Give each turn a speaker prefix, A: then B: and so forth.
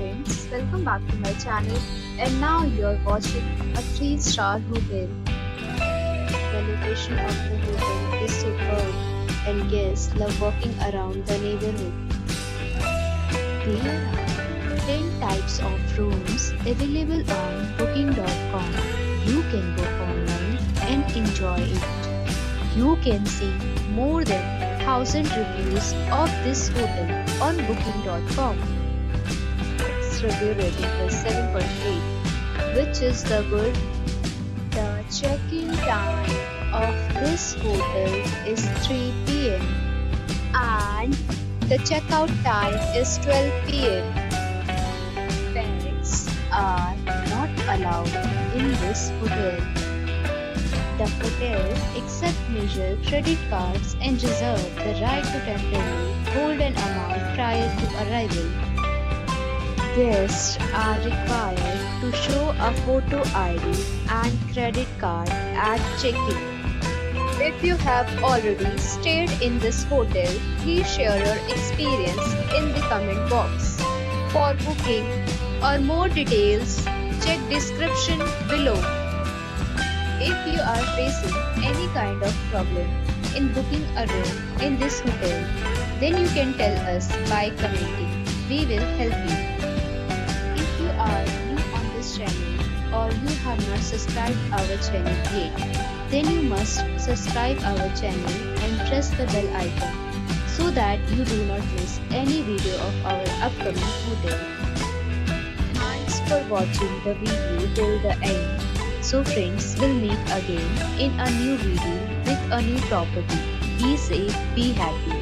A: friends, welcome back to my channel, and now you're watching a 3-star hotel. The location of the hotel is superb and guests love walking around the neighborhood. There are 10 types of rooms available on booking.com. You can book online and enjoy it. You can see more than 1000 reviews of this hotel on booking.com. Its review rating is 7.8, which is the good. The check-in time of this hotel is 3 p.m. and the checkout time is 12 p.m. Pets are not allowed in this hotel. The hotel accepts major credit cards and reserves the right to temporarily hold an amount prior to arrival. Guests are required to show a photo ID and credit card at check-in. If you have already stayed in this hotel, please share your experience in the comment box. For booking or more details, check description below. If you are facing any kind of problem in booking a room in this hotel, then you can tell us by commenting. We will help you. If you are new on this channel or you have not subscribed our channel yet, then you must subscribe our channel and press the bell icon so that you do not miss any video of our upcoming hotel. Thanks for watching the video till the end. So friends, we'll meet again in a new video with a new property. Be safe, be happy.